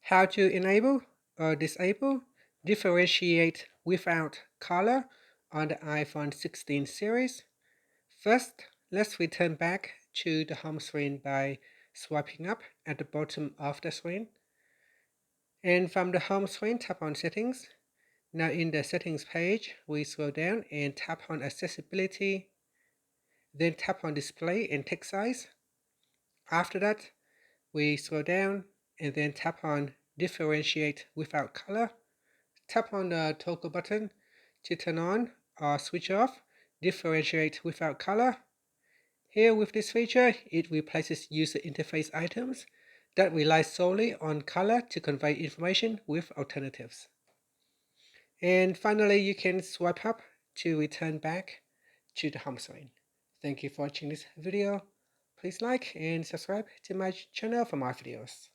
How to enable or disable differentiate without color on the iPhone 16 series. First, let's return back to the home screen by swiping up at the bottom of the screen. And from the home screen, tap on Settings. Now in the Settings page, we scroll down and tap on Accessibility. Then tap on Display and Text Size. After that, we scroll down and then tap on Differentiate without color. Tap on the toggle button to turn on or switch off Differentiate without color. Here with this feature, it replaces user interface items that rely solely on color to convey information with alternatives. And finally, you can swipe up to return back to the home screen. Thank you for watching this video. Please like and subscribe to my channel for more videos.